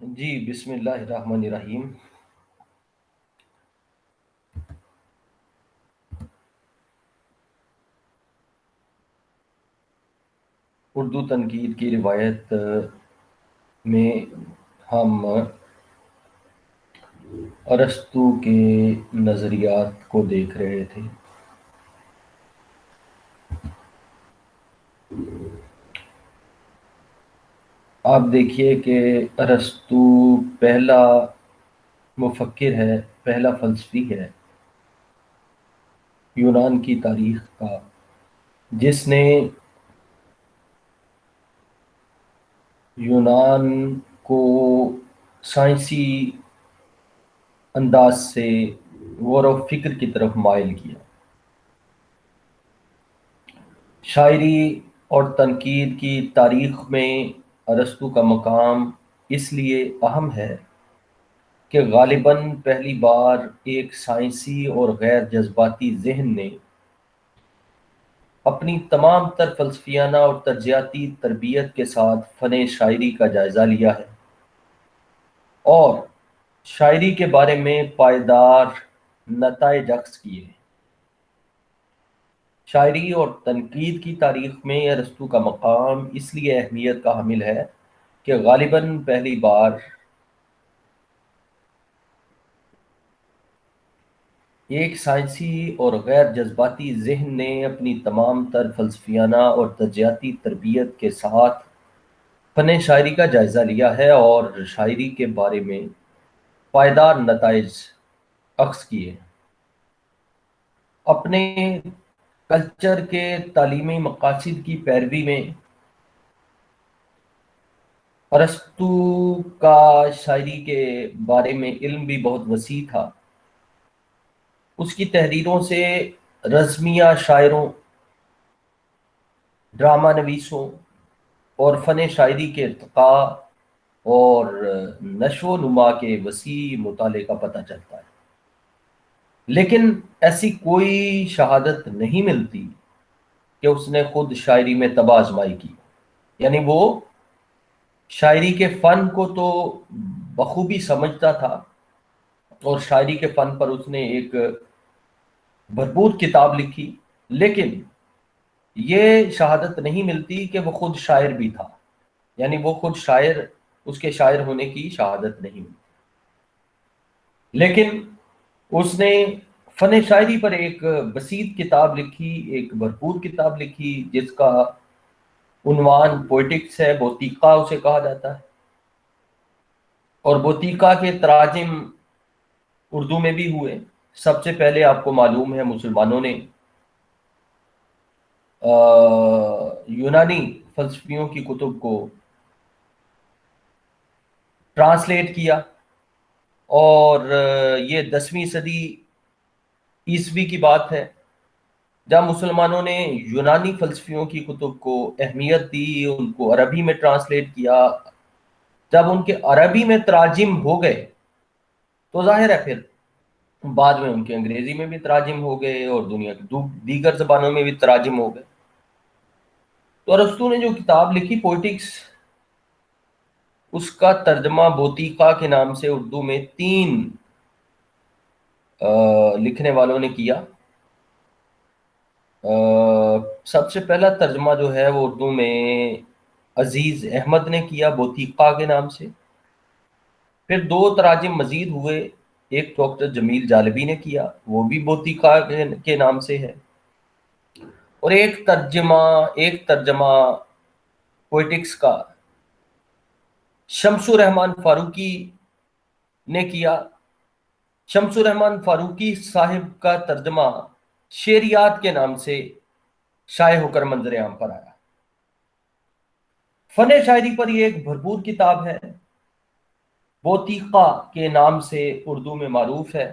جی بسم اللہ الرحمن الرحیم۔ اردو تنقید کی روایت میں ہم ارسطو کے نظریات کو دیکھ رہے تھے۔ آپ دیکھیے کہ ارسطو پہلا مفکر ہے، پہلا فلسفی ہے یونان کی تاریخ کا، جس نے یونان کو سائنسی انداز سے غور و فکر کی طرف مائل کیا۔ شاعری اور تنقید کی تاریخ میں ارسطو کا مقام اس لیے اہم ہے کہ غالباً پہلی بار ایک سائنسی اور غیر جذباتی ذہن نے اپنی تمام تر فلسفیانہ اور تجزیاتی تربیت کے ساتھ فن شاعری کا جائزہ لیا ہے اور شاعری کے بارے میں پائیدار نتائج اخذ کیے ہیں۔ شاعری اور تنقید کی تاریخ میں ارسطو کا مقام اس لیے اہمیت کا حامل ہے کہ غالباً پہلی بار ایک سائنسی اور غیر جذباتی ذہن نے اپنی تمام تر فلسفیانہ اور تجزیاتی تربیت کے ساتھ فن شاعری کا جائزہ لیا ہے اور شاعری کے بارے میں پائیدار نتائج اخذ کیے۔ اپنے کلچر کے تعلیمی مقاصد کی پیروی میں ارسطو کا شاعری کے بارے میں علم بھی بہت وسیع تھا۔ اس کی تحریروں سے رزمیہ شاعروں، ڈرامہ نویسوں اور فن شاعری کے ارتقاء اور نشو و نما کے وسیع مطالعے کا پتہ چلتا ہے، لیکن ایسی کوئی شہادت نہیں ملتی کہ اس نے خود شاعری میں طبع آزمائی کی۔ یعنی وہ شاعری کے فن کو تو بخوبی سمجھتا تھا اور شاعری کے فن پر اس نے ایک بھرپور کتاب لکھی، لیکن یہ شہادت نہیں ملتی کہ وہ خود شاعر بھی تھا۔ یعنی وہ خود شاعر، اس کے شاعر ہونے کی شہادت نہیں ملتی، لیکن اس نے فن شاعری پر ایک بسیط کتاب لکھی، ایک بھرپور کتاب لکھی، جس کا عنوان پوئٹکس ہے، بوتیقہ اسے کہا جاتا ہے، اور بوتیقہ کے تراجم اردو میں بھی ہوئے۔ سب سے پہلے آپ کو معلوم ہے مسلمانوں نے یونانی فلسفیوں کی کتب کو ٹرانسلیٹ کیا، اور یہ 10ویں صدی عیسوی کی بات ہے جب مسلمانوں نے یونانی فلسفیوں کی کتب کو اہمیت دی، ان کو عربی میں ٹرانسلیٹ کیا۔ جب ان کے عربی میں تراجم ہو گئے تو ظاہر ہے پھر بعد میں ان کے انگریزی میں بھی تراجم ہو گئے اور دنیا کی دیگر زبانوں میں بھی تراجم ہو گئے۔ تو ارسطو نے جو کتاب لکھی پوئٹکس، اس کا ترجمہ بوتیقہ کے نام سے اردو میں 3 لکھنے والوں نے کیا۔ سب سے پہلا ترجمہ جو ہے وہ اردو میں عزیز احمد نے کیا بوتیقہ کے نام سے۔ پھر 2 تراجم مزید ہوئے، ایک ڈاکٹر جمیل جالبی نے کیا، وہ بھی بوتیقہ کے نام سے ہے، اور ایک ترجمہ پوئٹکس کا شمس الرحمن فاروقی نے کیا۔ شمس الرحمن فاروقی صاحب کا ترجمہ شعریات کے نام سے شائع ہو کر منظر عام پر آیا۔ فن شاعری پر یہ ایک بھرپور کتاب ہے، بوتیقہ کے نام سے اردو میں معروف ہے۔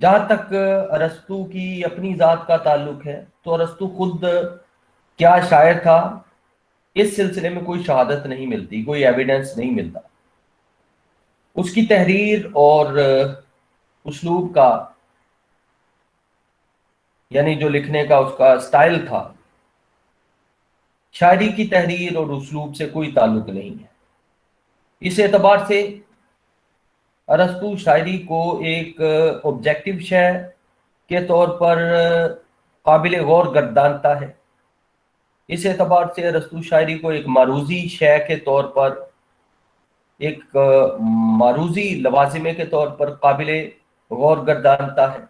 جہاں تک ارسطو کی اپنی ذات کا تعلق ہے تو ارسطو خود کیا شاعر تھا، اس سلسلے میں کوئی شہادت نہیں ملتی، کوئی ایویڈنس نہیں ملتا۔ اس کی تحریر اور اسلوب کا یعنی جو لکھنے کا اس کا سٹائل تھا، شاعری کی تحریر اور اسلوب سے کوئی تعلق نہیں ہے۔ اس اعتبار سے ارسطو شاعری کو ایک آبجیکٹو شے کے طور پر قابل غور گردانتا ہے۔ اس اعتبار سے ارسطو شاعری کو ایک معروضی شے کے طور پر، ایک معروضی لوازمے کے طور پر قابل غور گردانتا ہے،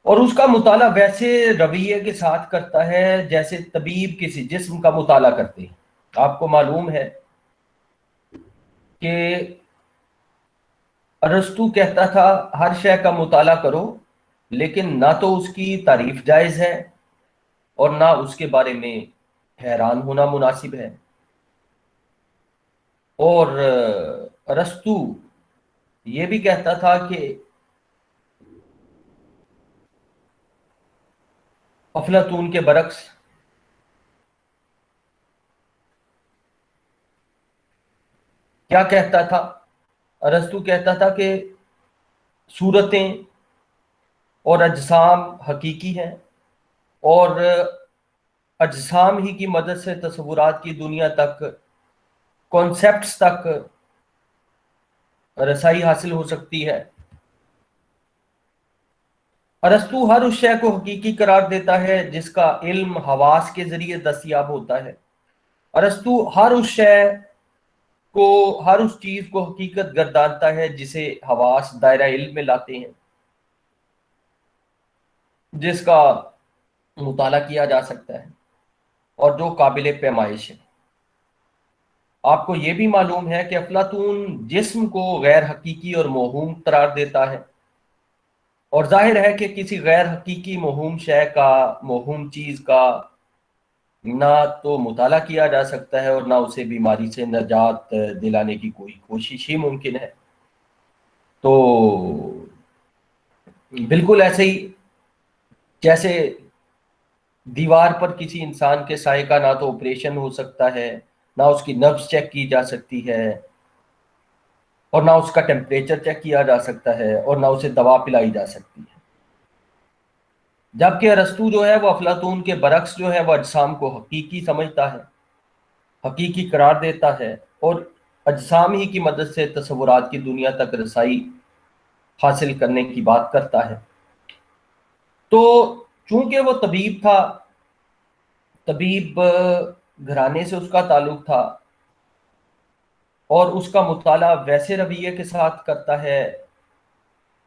اور اس کا مطالعہ ویسے رویے کے ساتھ کرتا ہے جیسے طبیب کسی جسم کا مطالعہ کرتے ہیں۔ آپ کو معلوم ہے کہ ارسطو کہتا تھا ہر شے کا مطالعہ کرو، لیکن نہ تو اس کی تعریف جائز ہے اور نہ اس کے بارے میں حیران ہونا مناسب ہے۔ اور ارسطو یہ بھی کہتا تھا کہ افلاطون کے برعکس کیا کہتا تھا؟ ارسطو کہتا تھا کہ صورتیں اور اجسام حقیقی ہیں، اور اجسام ہی کی مدد سے تصورات کی دنیا تک، کانسیپٹس تک رسائی حاصل ہو سکتی ہے۔ ارسطو ہر اس شے کو حقیقی قرار دیتا ہے جس کا علم حواس کے ذریعے دستیاب ہوتا ہے۔ ارسطو ہر اس شے کو، ہر اس چیز کو حقیقت گردانتا ہے جسے حواس دائرہ علم میں لاتے ہیں، جس کا مطالعہ کیا جا سکتا ہے اور جو قابل پیمائش ہے۔ آپ کو یہ بھی معلوم ہے کہ افلاطون جسم کو غیر حقیقی اور موہوم قرار دیتا ہے، اور ظاہر ہے کہ کسی غیر حقیقی موہوم شے کا، موہوم چیز کا نہ تو مطالعہ کیا جا سکتا ہے اور نہ اسے بیماری سے نجات دلانے کی کوئی کوشش ہی ممکن ہے۔ تو بالکل ایسے ہی جیسے دیوار پر کسی انسان کے سائے کا نہ تو آپریشن ہو سکتا ہے، نہ اس کی نبض چیک کی جا سکتی ہے، اور نہ اس کا ٹیمپریچر چیک کیا جا سکتا ہے، اور نہ اسے دوا پلائی جا سکتی ہے، جبکہ ارسطو جو ہے وہ افلاطون کے برعکس جو ہے وہ اجسام کو حقیقی سمجھتا ہے، حقیقی قرار دیتا ہے، اور اجسام ہی کی مدد سے تصورات کی دنیا تک رسائی حاصل کرنے کی بات کرتا ہے۔ تو چونکہ وہ طبیب تھا، طبیب گھرانے سے اس کا تعلق تھا، اور اس کا مطالعہ ویسے رویے کے ساتھ کرتا ہے،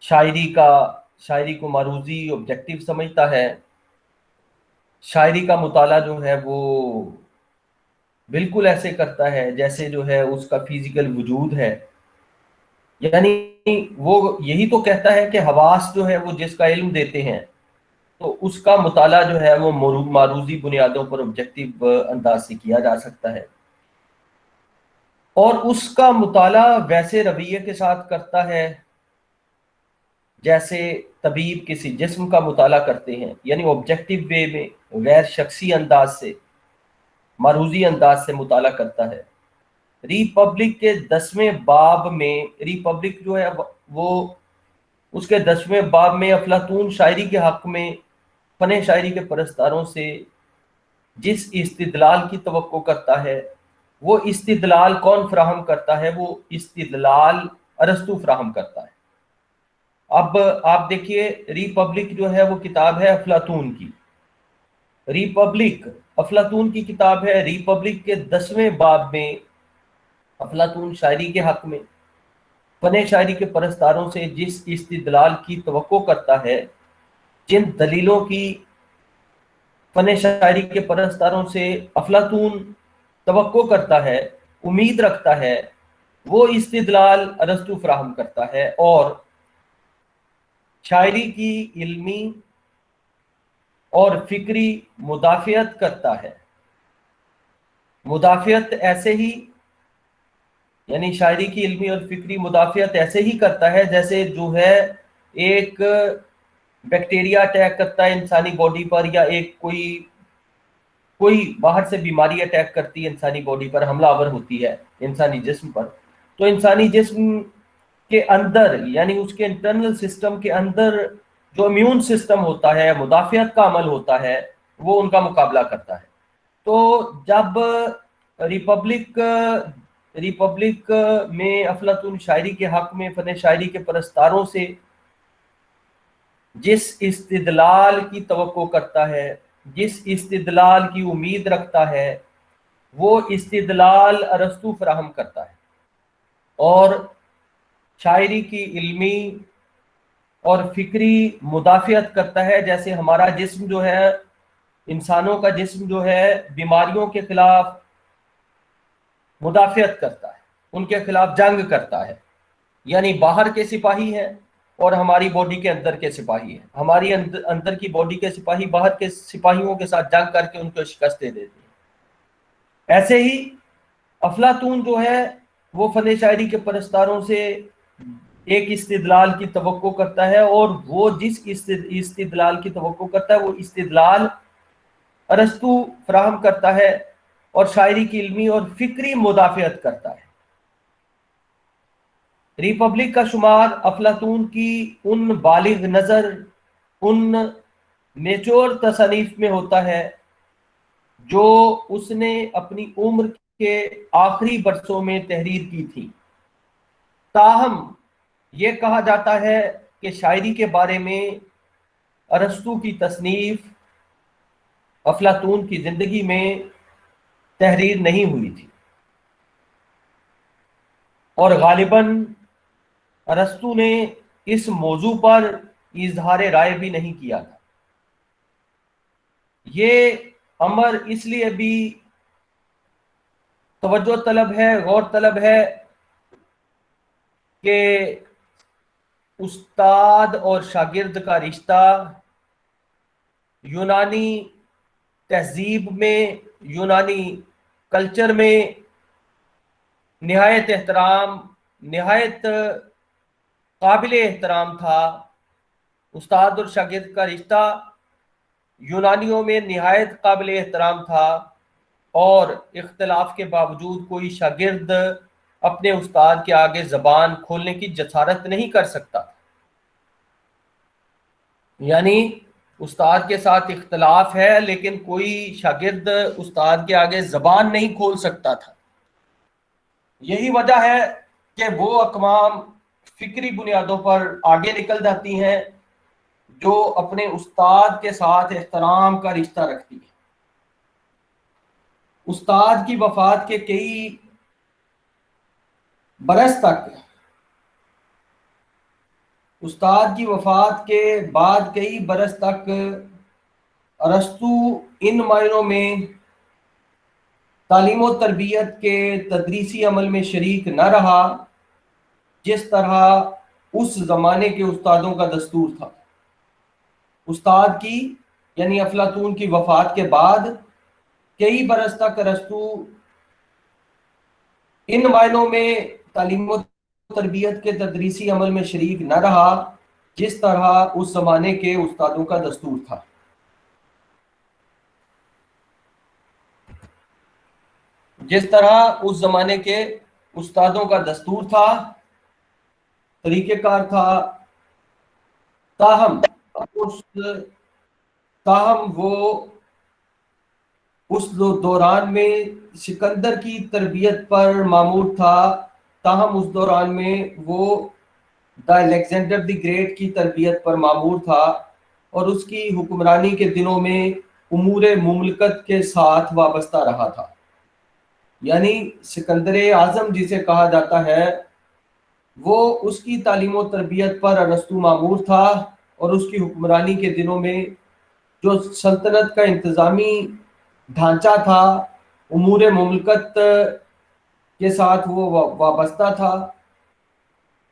شاعری کو معروضی آبجیکٹو سمجھتا ہے، شاعری کا مطالعہ جو ہے وہ بالکل ایسے کرتا ہے جیسے جو ہے اس کا فزیکل وجود ہے، یعنی وہ یہی تو کہتا ہے کہ حواس جو ہے وہ جس کا علم دیتے ہیں، تو اس کا مطالعہ جو ہے وہ معروضی بنیادوں پر آبجیکٹو انداز سے کیا جا سکتا ہے، اور اس کا مطالعہ ویسے رویے کے ساتھ کرتا ہے جیسے طبیب کسی جسم کا مطالعہ کرتے ہیں، یعنی آبجیکٹو وے میں، غیر شخصی انداز سے، معروضی انداز سے مطالعہ کرتا ہے۔ ریپبلک کے 10ویں باب میں، ریپبلک جو ہے وہ اس کے 10ویں باب میں افلاطون شاعری کے حق میں فن شاعری کے پرستاروں سے جس استدلال کی توقع کرتا ہے، وہ استدلال کون فراہم کرتا ہے؟ وہ استدلال ارسطو فراہم کرتا ہے۔ اب آپ دیکھیے، ریپبلک جو ہے وہ کتاب ہے افلاطون کی، ریپبلک افلاطون کی کتاب ہے۔ ریپبلک کے 10ویں باب میں افلاطون شاعری کے حق میں فن شاعری کے پرستاروں سے جس استدلال کی توقع کرتا ہے، جن دلیلوں کی فن شاعری کے پرستاروں سے افلاطون توقع کرتا ہے، امید رکھتا ہے، وہ استدلال ارسطو فراہم کرتا ہے، اور شاعری کی علمی اور فکری مدافعت کرتا ہے۔ مدافعت ایسے ہی، یعنی شاعری کی علمی اور فکری مدافعت ایسے ہی کرتا ہے جیسے جو ہے ایک بیکٹیریا اٹیک کرتا ہے انسانی باڈی پر، یا ایک کوئی باہر سے بیماری اٹیک کرتی ہے انسانی باڈی پر، حملہ آور ہوتی ہے انسانی جسم پر، تو انسانی جسم کے اندر، یعنی اس کے انٹرنل سسٹم کے اندر جو امیون سسٹم ہوتا ہے، مدافعت کا عمل ہوتا ہے، وہ ان کا مقابلہ کرتا ہے۔ تو جب ریپبلک ریپبلک میں افلاطون شاعری کے حق میں فن شاعری کے پرستاروں سے جس استدلال کی توقع کرتا ہے، جس استدلال کی امید رکھتا ہے، وہ استدلال ارسطو فراہم کرتا ہے، اور شاعری کی علمی اور فکری مدافعت کرتا ہے۔ جیسے ہمارا جسم جو ہے، انسانوں کا جسم جو ہے، بیماریوں کے خلاف مدافعت کرتا ہے، ان کے خلاف جنگ کرتا ہے، یعنی باہر کے سپاہی ہیں اور ہماری باڈی کے اندر کے سپاہی ہیں، ہماری اندر کی باڈی کے سپاہی باہر کے سپاہیوں کے ساتھ جنگ کر کے ان کو شکست دے دیتے ہیں۔ ایسے ہی افلاطون جو ہے وہ فن شاعری کے پرستاروں سے ایک استدلال کی توقع کرتا ہے، اور وہ جس استدلال کی توقع کرتا ہے وہ استدلال ارسطو فراہم کرتا ہے، اور شاعری کی علمی اور فکری مدافعت کرتا ہے۔ ریپبلک کا شمار افلاطون کی ان بالغ نظر، ان میچور تصانیف میں ہوتا ہے جو اس نے اپنی عمر کے آخری برسوں میں تحریر کی تھی۔ تاہم یہ کہا جاتا ہے کہ شاعری کے بارے میں ارسطو کی تصنیف افلاطون کی زندگی میں تحریر نہیں ہوئی تھی، اور غالباً ارسطو نے اس موضوع پر اظہار رائے بھی نہیں کیا تھا۔ یہ امر اس لیے بھی توجہ طلب ہے، غور طلب ہے، کہ استاد اور شاگرد کا رشتہ یونانی تہذیب میں، یونانی کلچر میں نہایت نہایت قابل احترام تھا۔ استاد اور شاگرد کا رشتہ یونانیوں میں نہایت قابل احترام تھا، اور اختلاف کے باوجود کوئی شاگرد اپنے استاد کے آگے زبان کھولنے کی جسارت نہیں کر سکتا، یعنی استاد کے ساتھ اختلاف ہے لیکن کوئی شاگرد استاد کے آگے زبان نہیں کھول سکتا تھا۔ یہی وجہ ہے کہ وہ اقوام فکری بنیادوں پر آگے نکل جاتی ہیں جو اپنے استاد کے ساتھ احترام کا رشتہ رکھتی ہے۔ استاد کی وفات کے کئی برس تک، استاد کی وفات کے بعد کئی برس تک ارسطو ان معنوں میں تعلیم و تربیت کے تدریسی عمل میں شریک نہ رہا جس طرح اس زمانے کے استادوں کا دستور تھا۔ استاد کی یعنی افلاطون کی وفات کے بعد کئی برس تک ارسطو ان معنوں میں تعلیم و تربیت کے تدریسی عمل میں شریک نہ رہا جس طرح اس زمانے کے استادوں کا دستور تھا۔ جس طرح اس زمانے کے استادوں کا دستور تھا، طریقہ کار تھا، تاہم وہ اس دوران میں سکندر کی تربیت پر معمور تھا، تاہم اس دوران میں وہ الیگزینڈر دی گریٹ کی تربیت پر معمور تھا، اور اس کی حکمرانی کے دنوں میں امور مملکت کے ساتھ وابستہ رہا تھا۔ یعنی سکندر اعظم جسے کہا جاتا ہے، وہ اس کی تعلیم و تربیت پر ارسطو معمور تھا، اور اس کی حکمرانی کے دنوں میں جو سلطنت کا انتظامی ڈھانچہ تھا، امور مملکت کے ساتھ وہ وابستہ تھا۔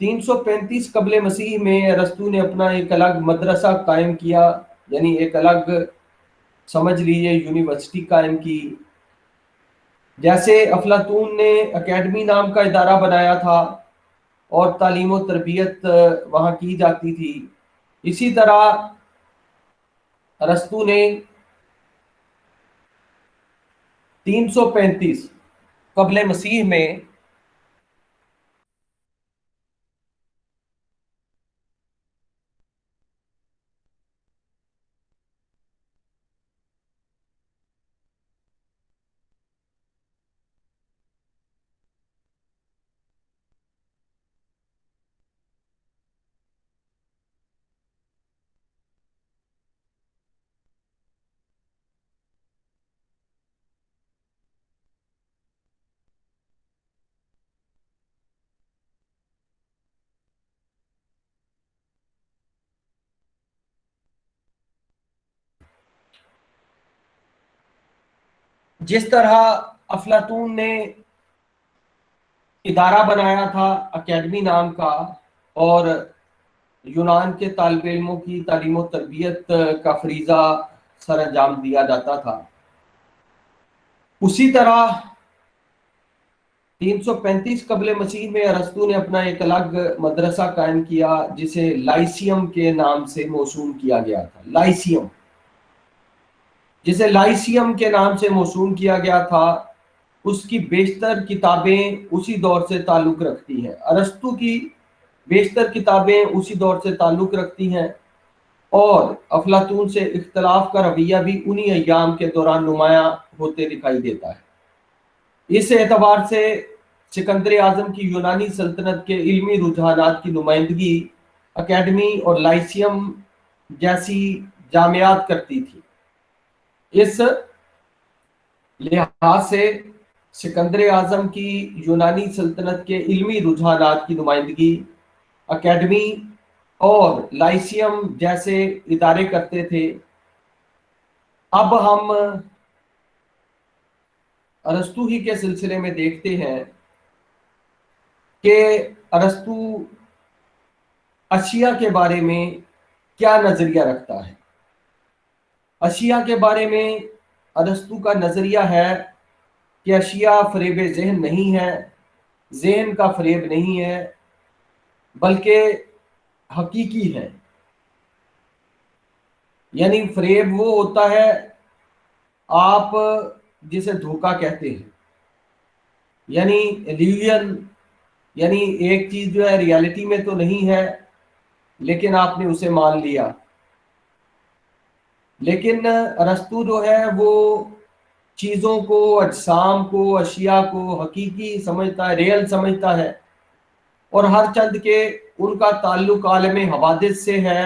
335 قبل مسیح میں ارسطو نے اپنا ایک الگ مدرسہ قائم کیا، یعنی ایک الگ سمجھ لیجیے یونیورسٹی قائم کی۔ جیسے افلاطون نے اکیڈمی نام کا ادارہ بنایا تھا اور تعلیم و تربیت وہاں کی جاتی تھی، اسی طرح ارسطو نے 335 قبل مسیح میں جس طرح افلاطون نے ادارہ بنایا تھا اکیڈمی نام کا، اور یونان کے طالب علموں کی تعلیم و تربیت کا فریضہ سر انجام دیا جاتا تھا، اسی طرح 335 قبل مسیح میں ارسطو نے اپنا ایک الگ مدرسہ قائم کیا جسے لائسیم کے نام سے موسوم کیا گیا تھا۔ لائسیم، جسے لائسیم کے نام سے موسوم کیا گیا تھا، اس کی بیشتر کتابیں اسی دور سے تعلق رکھتی ہیں۔ ارسطو کی بیشتر کتابیں اسی دور سے تعلق رکھتی ہیں، اور افلاطون سے اختلاف کا رویہ بھی انہی ایام کے دوران نمایاں ہوتے دکھائی دیتا ہے۔ اس اعتبار سے سکندر اعظم کی یونانی سلطنت کے علمی رجحانات کی نمائندگی اکیڈمی اور لائسیم جیسی جامعات کرتی تھی۔ اس لحاظ سے سکندر اعظم کی یونانی سلطنت کے علمی رجحانات کی نمائندگی اکیڈمی اور لائسیم جیسے ادارے کرتے تھے۔ اب ہم ارسطو ہی کے سلسلے میں دیکھتے ہیں کہ ارسطو اشیاء کے بارے میں کیا نظریہ رکھتا ہے۔ اشیاء کے بارے میں ارسطو کا نظریہ ہے کہ اشیاء فریب ذہن نہیں ہے، ذہن کا فریب نہیں ہے، بلکہ حقیقی ہے۔ یعنی فریب وہ ہوتا ہے آپ جسے دھوکہ کہتے ہیں، یعنی ایلیوژن، یعنی ایک چیز جو ہے ریالٹی میں تو نہیں ہے لیکن آپ نے اسے مان لیا۔ لیکن ارسطو جو ہے وہ چیزوں کو، اجسام کو، اشیاء کو حقیقی سمجھتا ہے، ریئل سمجھتا ہے، اور ہر چند کے ان کا تعلق عالم حوادث سے ہے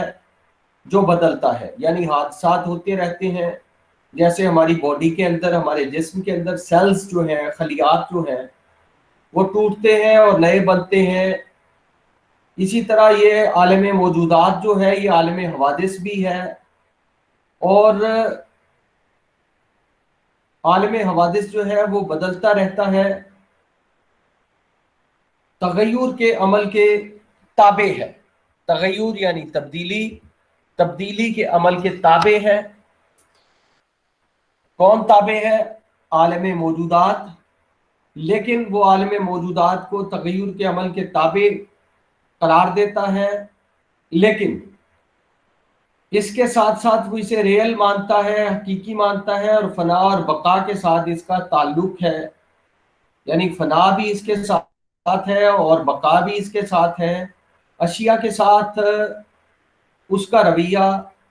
جو بدلتا ہے۔ یعنی حادثات ہوتے رہتے ہیں، جیسے ہماری باڈی کے اندر، ہمارے جسم کے اندر سیلز جو ہیں، خلیات جو ہیں، وہ ٹوٹتے ہیں اور نئے بنتے ہیں۔ اسی طرح یہ عالم موجودات جو ہے یہ عالم حوادث بھی ہے، اور عالم حوادث جو ہے وہ بدلتا رہتا ہے، تغیر کے عمل کے تابع ہے۔ تغیر یعنی تبدیلی، تبدیلی کے عمل کے تابع ہے۔ کون تابع ہے؟ عالم موجودات۔ لیکن وہ عالم موجودات کو تغیر کے عمل کے تابع قرار دیتا ہے، لیکن اس کے ساتھ ساتھ وہ اسے ریئل مانتا ہے، حقیقی مانتا ہے، اور فنا اور بقا کے ساتھ اس کا تعلق ہے۔ یعنی فنا بھی اس کے ساتھ ہے اور بقا بھی اس کے ساتھ ہے۔ اشیاء کے ساتھ اس کا رویہ،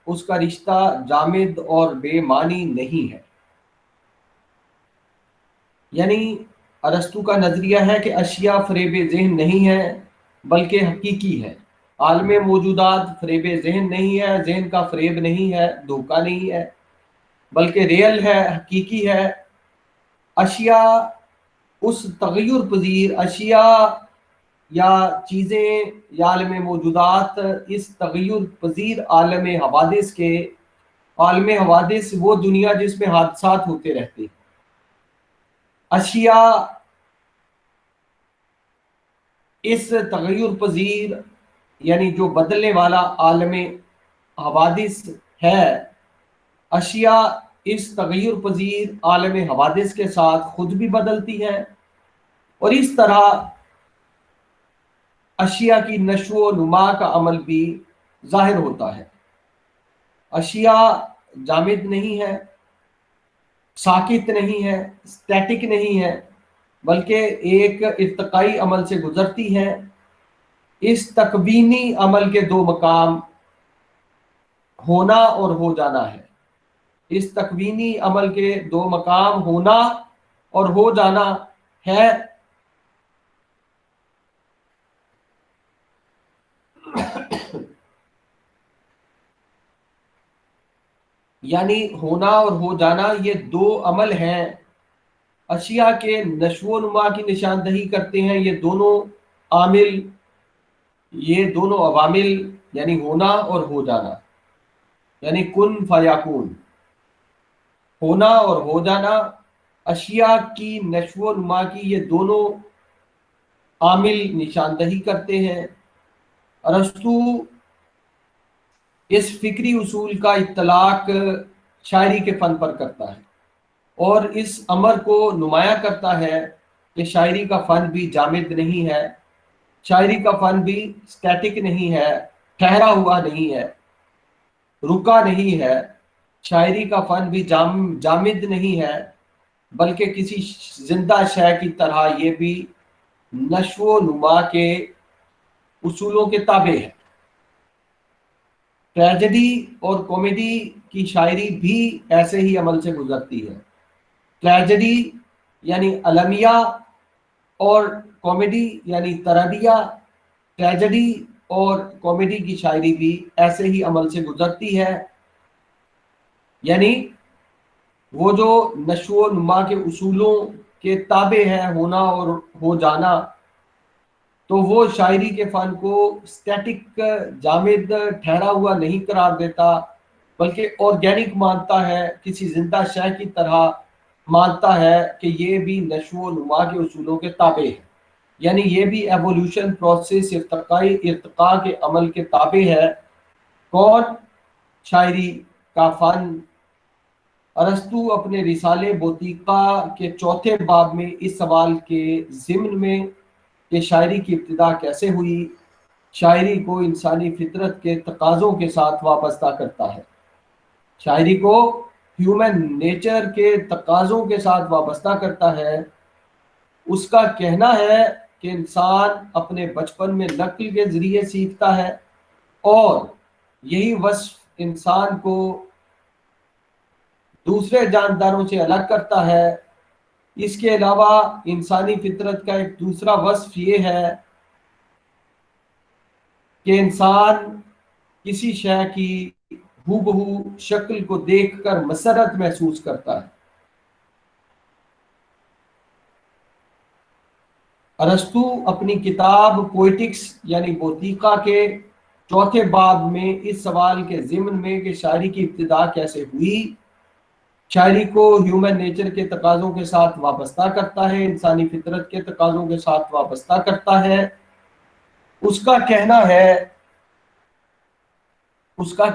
اس کا رشتہ جامد اور بے معنی نہیں ہے۔ یعنی ارسطو کا نظریہ ہے کہ اشیاء فریب ذہن نہیں ہے بلکہ حقیقی ہے۔ عالم موجودات فریب ذہن نہیں ہے، ذہن کا فریب نہیں ہے، دھوکہ نہیں ہے، بلکہ ریئل ہے، حقیقی ہے۔ اشیاء اس تغیر پذیر، اشیاء یا چیزیں یا عالم موجودات اس تغیر پذیر عالم حوادث کے، عالم حوادث وہ دنیا جس میں حادثات ہوتے رہتے ہیں، اشیاء اس تغیر پذیر یعنی جو بدلنے والا عالم حوادث ہے، اشیاء اس تغیر پذیر عالم حوادث کے ساتھ خود بھی بدلتی ہیں، اور اس طرح اشیاء کی نشو و نما کا عمل بھی ظاہر ہوتا ہے۔ اشیاء جامد نہیں ہے، ساکت نہیں ہے، اسٹیٹک نہیں ہے، بلکہ ایک ارتقائی عمل سے گزرتی ہے۔ اس تکوینی عمل کے دو مقام ہونا اور ہو جانا ہے۔ اس تکوینی عمل کے دو مقام ہونا اور ہو جانا ہے۔ یعنی ہونا اور ہو جانا یہ دو عمل ہیں، اشیاء کے نشو و نما کی نشاندہی کرتے ہیں۔ یہ دونوں عامل، یہ دونوں عوامل یعنی ہونا اور ہو جانا، یعنی کن فیکون، ہونا اور ہو جانا اشیاء کی نشو و نما کی یہ دونوں عامل نشاندہی کرتے ہیں۔ ارسطو اس فکری اصول کا اطلاق شاعری کے فن پر کرتا ہے اور اس امر کو نمایاں کرتا ہے کہ شاعری کا فن بھی جامد نہیں ہے، شاعری کا فن بھی سٹیٹک نہیں ہے، ٹھہرا ہوا نہیں ہے، رکا نہیں ہے۔ شاعری کا فن بھی جامد نہیں ہے، بلکہ کسی زندہ شے کی طرح یہ بھی نشو و نما کے اصولوں کے تابع ہے۔ ٹریجڈی اور کامیڈی کی شاعری بھی ایسے ہی عمل سے گزرتی ہے۔ ٹریجڈی یعنی المیہ اور کامیڈی یعنی طربیہ، ٹریجڈی اور کامیڈی کی شاعری بھی ایسے ہی عمل سے گزرتی ہے، یعنی وہ جو نشو و نما کے اصولوں کے تابع ہے، ہونا اور ہو جانا، تو وہ شاعری کے فن کو سٹیٹک جامد ٹھہرا ہوا نہیں قرار دیتا، بلکہ آرگینک مانتا ہے، کسی زندہ شے کی طرح مانتا ہے کہ یہ بھی نشو و نما کے اصولوں کے تابع ہے، یعنی یہ بھی ایوولوشن پروسیس ارتقاء کے عمل کے تابع ہے۔ کون؟ شاعری کا فن۔ ارسطو اپنے رسالے بوتیقا کے چوتھے باب میں اس سوال کے ضمن میں کہ شاعری کی ابتدا کیسے ہوئی، شاعری کو انسانی فطرت کے تقاضوں کے ساتھ وابستہ کرتا ہے۔ شاعری کو ہیومن نیچر کے تقاضوں کے ساتھ وابستہ کرتا ہے۔ اس کا کہنا ہے کہ انسان اپنے بچپن میں نقل کے ذریعے سیکھتا ہے اور یہی وصف انسان کو دوسرے جانداروں سے الگ کرتا ہے۔ اس کے علاوہ انسانی فطرت کا ایک دوسرا وصف یہ ہے کہ انسان کسی شے کی ہو بہو شکل کو دیکھ کر مسرت محسوس کرتا ہے۔ ارسطو اپنی کتاب پوئٹکس یعنی بوتیقا کے چوتھے باب میں اس سوال کے ضمن میں کہ شاعری کی ابتدا کیسے ہوئی، شاعری کو ہیومن نیچر کے تقاضوں کے ساتھ وابستہ کرتا ہے، انسانی فطرت کے تقاضوں کے ساتھ وابستہ کرتا ہے۔ اس کا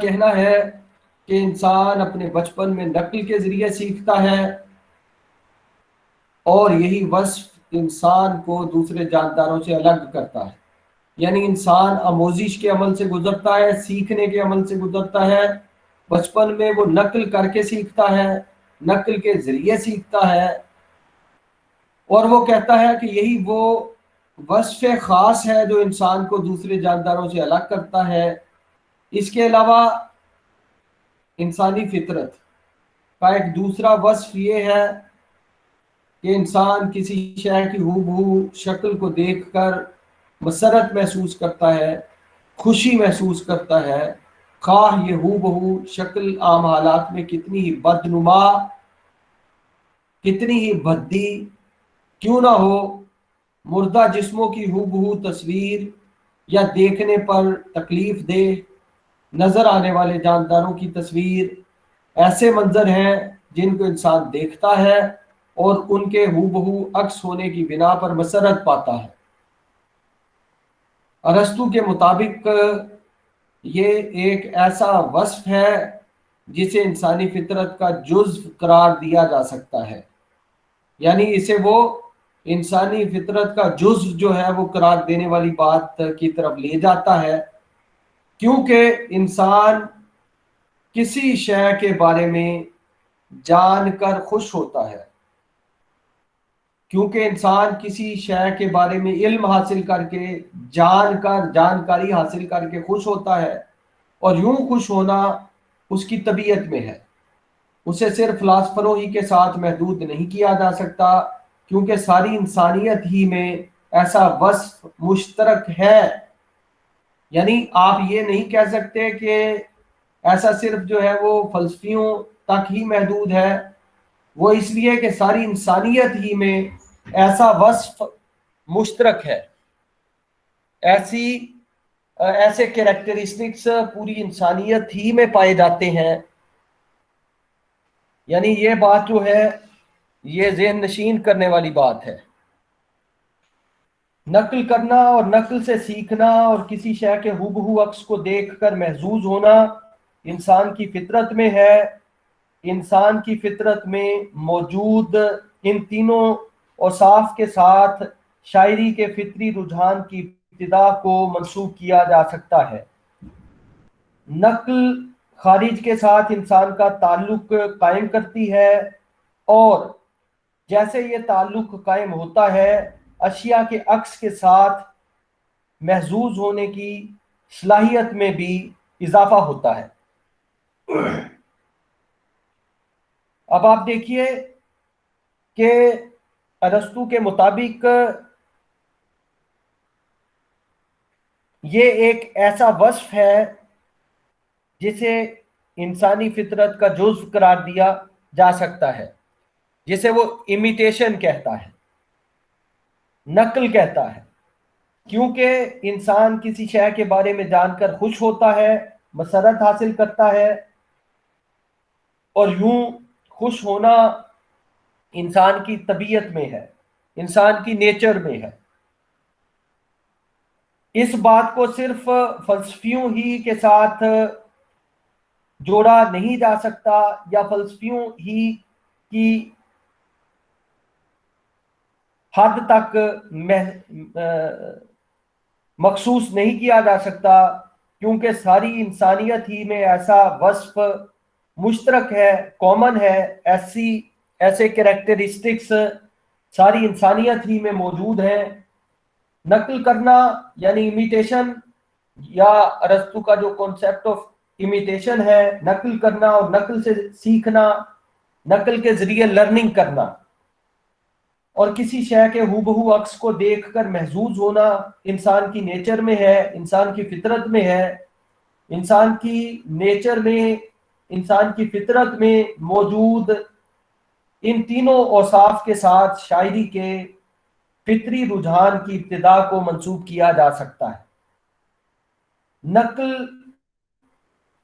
کہنا ہے کہ انسان اپنے بچپن میں نقل کے ذریعے سیکھتا ہے اور یہی وصف انسان کو دوسرے جانداروں سے الگ کرتا ہے، یعنی انسان آموزش کے عمل سے گزرتا ہے، سیکھنے کے عمل سے گزرتا ہے۔ بچپن میں وہ نقل کر کے سیکھتا ہے، نقل کے ذریعے سیکھتا ہے، اور وہ کہتا ہے کہ یہی وہ وصف خاص ہے جو انسان کو دوسرے جانداروں سے الگ کرتا ہے۔ اس کے علاوہ انسانی فطرت کا ایک دوسرا وصف یہ ہے کہ انسان کسی شے کی ہو بہو شکل کو دیکھ کر مسرت محسوس کرتا ہے، خوشی محسوس کرتا ہے، خواہ یہ ہو بہو شکل عام حالات میں کتنی ہی بدنما، کتنی ہی بھدی کیوں نہ ہو۔ مردہ جسموں کی ہو بہو تصویر یا دیکھنے پر تکلیف دہ نظر آنے والے جانداروں کی تصویر ایسے منظر ہیں جن کو انسان دیکھتا ہے اور ان کے ہو بہو عکس ہونے کی بنا پر مسرت پاتا ہے۔ ارسطو کے مطابق یہ ایک ایسا وصف ہے جسے انسانی فطرت کا جزو قرار دیا جا سکتا ہے، یعنی اسے وہ انسانی فطرت کا جزو جو ہے وہ قرار دینے والی بات کی طرف لے جاتا ہے، کیونکہ انسان کسی شے کے بارے میں جان کر خوش ہوتا ہے، کیونکہ انسان کسی شے کے بارے میں علم حاصل کر کے جانکاری حاصل کر کے خوش ہوتا ہے، اور یوں خوش ہونا اس کی طبیعت میں ہے۔ اسے صرف فلاسفروں ہی کے ساتھ محدود نہیں کیا جا سکتا، کیونکہ ساری انسانیت ہی میں ایسا وصف مشترک ہے۔ یعنی آپ یہ نہیں کہہ سکتے کہ ایسا صرف جو ہے وہ فلسفیوں تک ہی محدود ہے، وہ اس لیے کہ ساری انسانیت ہی میں ایسا وصف مشترک ہے، ایسے کریکٹرسٹکس پوری انسانیت ہی میں پائے جاتے ہیں۔ یعنی یہ بات جو ہے یہ ذہن نشین کرنے والی بات ہے۔ نقل کرنا اور نقل سے سیکھنا اور کسی شے کے ہو بہو عکس کو دیکھ کر محظوظ ہونا انسان کی فطرت میں ہے۔ انسان کی فطرت میں موجود ان تینوں اوصاف کے ساتھ شاعری کے فطری رجحان کی ابتدا کو منسوب کیا جا سکتا ہے۔ نقل خارج کے ساتھ انسان کا تعلق قائم کرتی ہے، اور جیسے یہ تعلق قائم ہوتا ہے اشیاء کے عکس کے ساتھ محظوظ ہونے کی صلاحیت میں بھی اضافہ ہوتا ہے۔ اب آپ دیکھیے کہ ارسطو کے مطابق یہ ایک ایسا وصف ہے جسے انسانی فطرت کا جزو قرار دیا جا سکتا ہے، جسے وہ امیٹیشن کہتا ہے، نقل کہتا ہے، کیونکہ انسان کسی شے کے بارے میں جان کر خوش ہوتا ہے، مسرت حاصل کرتا ہے، اور یوں خوش ہونا انسان کی طبیعت میں ہے، انسان کی نیچر میں ہے۔ اس بات کو صرف فلسفیوں ہی کے ساتھ جوڑا نہیں جا سکتا یا فلسفیوں ہی کی حد تک مخصوص نہیں کیا جا سکتا، کیونکہ ساری انسانیت ہی میں ایسا وصف مشترک ہے، کامن ہے، ایسے کریکٹرسٹکس ساری انسانیت ہی میں موجود ہیں۔ نقل کرنا یعنی امیٹیشن، یا ارسطو کا جو کانسیپٹ آف امیٹیشن ہے، نقل کرنا اور نقل سے سیکھنا، نقل کے ذریعے لرننگ کرنا اور کسی شے کے ہو بہو عکس کو دیکھ کر محظوظ ہونا انسان کی نیچر میں ہے، انسان کی فطرت میں ہے۔ انسان کی نیچر میں، انسان کی فطرت میں موجود ان تینوں اوصاف کے ساتھ شاعری کے فطری رجحان کی ابتدا کو منسوب کیا جا سکتا ہے۔ نقل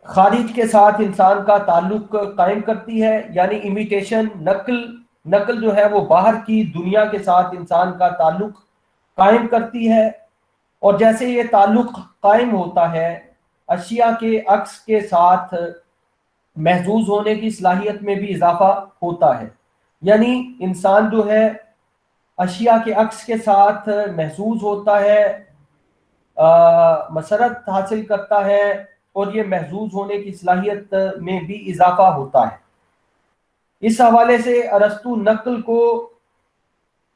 خارج کے ساتھ انسان کا تعلق قائم کرتی ہے، یعنی امیٹیشن، نقل جو ہے وہ باہر کی دنیا کے ساتھ انسان کا تعلق قائم کرتی ہے، اور جیسے یہ تعلق قائم ہوتا ہے اشیاء کے عکس کے ساتھ محظوظ ہونے کی صلاحیت میں بھی اضافہ ہوتا ہے۔ یعنی انسان جو ہے اشیاء کے عکس کے ساتھ محظوظ ہوتا ہے، مسرت حاصل کرتا ہے، اور یہ محظوظ ہونے کی صلاحیت میں بھی اضافہ ہوتا ہے۔ اس حوالے سے ارسطو نقل کو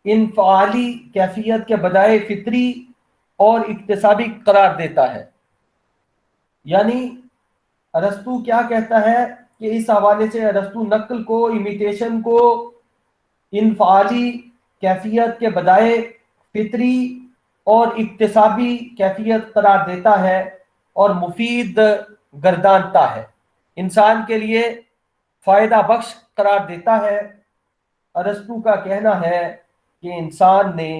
انفعالی کیفیت کے بجائے فطری اور اکتسابی قرار دیتا ہے۔ یعنی ارسطو کیا کہتا ہے کہ اس حوالے سے ارسطو نقل کو، امیٹیشن کو انفعالی کیفیت کے بجائے فطری اور اکتسابی کیفیت قرار دیتا ہے اور مفید گردانتا ہے، انسان کے لیے فائدہ بخش قرار دیتا ہے۔ ارسطو کا کہنا ہے کہ انسان نے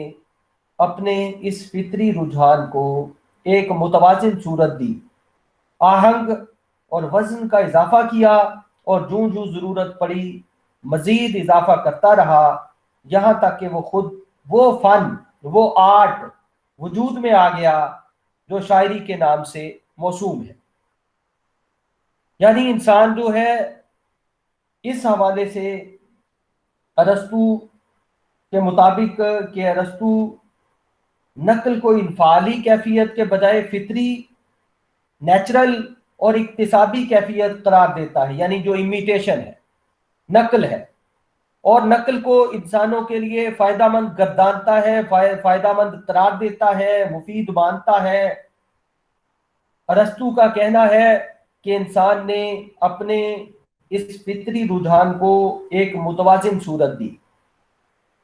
اپنے اس فطری رجحان کو ایک متوازن صورت دی، آہنگ اور وزن کا اضافہ کیا، اور جوں جوں ضرورت پڑی مزید اضافہ کرتا رہا، یہاں تک کہ وہ خود وہ فن، وہ آرٹ وجود میں آ گیا جو شاعری کے نام سے موسوم ہے۔ یعنی انسان جو ہے اس حوالے سے ارسطو کے مطابق کہ ارسطو نقل کو انفعالی کیفیت کے بجائے فطری، نیچرل اور اکتسابی کیفیت قرار دیتا ہے، یعنی جو امیٹیشن ہے، نقل ہے، اور نقل کو انسانوں کے لیے فائدہ مند گردانتا ہے، فائدہ مند قرار دیتا ہے، مفید مانتا ہے۔ ارسطو کا کہنا ہے کہ انسان نے اپنے اس فطری رجحان کو ایک متوازن صورت دی،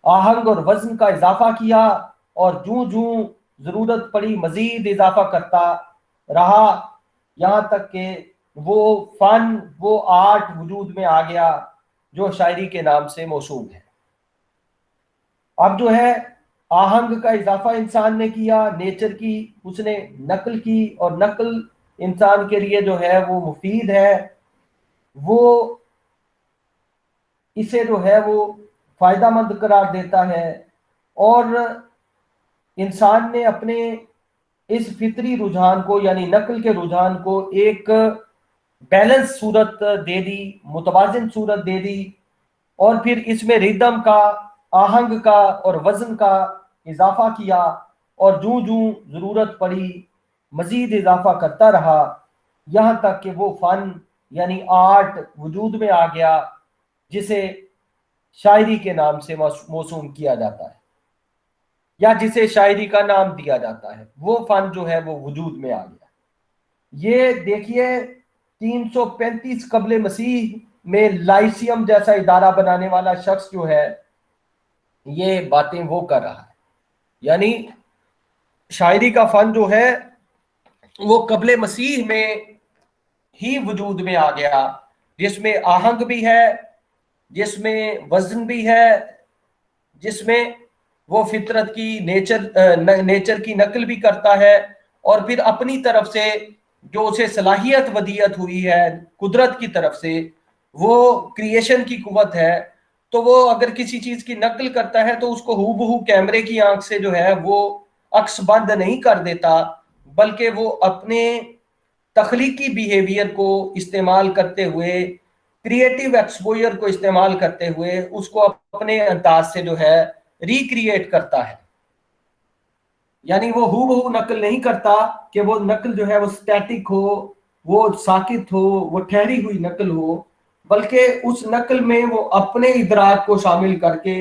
آہنگ اور وزن کا اضافہ کیا، اور جوں جوں ضرورت پڑی مزید اضافہ کرتا رہا، یہاں تک کہ وہ فن، وہ آرٹ وجود میں آ گیا جو شاعری کے نام سے موسوم ہے۔ اب جو ہے آہنگ کا اضافہ انسان نے کیا، نیچر کی اس نے نقل کی، اور نقل انسان کے لیے جو ہے وہ مفید ہے، وہ اسے جو ہے وہ فائدہ مند قرار دیتا ہے، اور انسان نے اپنے اس فطری رجحان کو یعنی نقل کے رجحان کو ایک بیلنس صورت دے دی، متوازن صورت دے دی، اور پھر اس میں ردم کا، آہنگ کا اور وزن کا اضافہ کیا، اور جوں جوں ضرورت پڑی مزید اضافہ کرتا رہا، یہاں تک کہ وہ فن یعنی آرٹ وجود میں آ گیا، جسے شاعری کے نام سے موسوم کیا جاتا ہے، یا جسے شاعری کا نام دیا جاتا ہے۔ وہ فن جو ہے وہ وجود میں آ گیا۔ یہ دیکھیے 335 قبل مسیح میں لائسیم جیسا ادارہ بنانے والا شخص جو ہے یہ باتیں وہ کر رہا ہے، یعنی شاعری کا فن جو ہے وہ قبل مسیح میں ہی وجود میں آ گیا، جس میں آہنگ بھی ہے، جس میں وزن بھی ہے، جس میں وہ فطرت کی نیچر کی نقل بھی کرتا ہے، اور پھر اپنی طرف سے جو اسے صلاحیت ودیت ہوئی ہے قدرت کی طرف سے، وہ کریشن کی قوت ہے، تو وہ اگر کسی چیز کی نقل کرتا ہے تو اس کو ہو بہو کیمرے کی آنکھ سے جو ہے وہ عکس بند نہیں کر دیتا، بلکہ وہ اپنے تخلیقی بیہیویئر کو استعمال کرتے ہوئے، کریٹیو ایکسپوئر کو استعمال کرتے ہوئے اس کو اپنے انداز سے جو ہے ریکریٹ کرتا ہے۔ یعنی وہ ہو بہو نقل نہیں کرتا کہ وہ نقل جو ہے وہ سٹیٹک ہو، وہ ساکت ہو، وہ ٹھہری ہوئی نقل ہو، بلکہ اس نقل میں وہ اپنے ادراک کو شامل کر کے،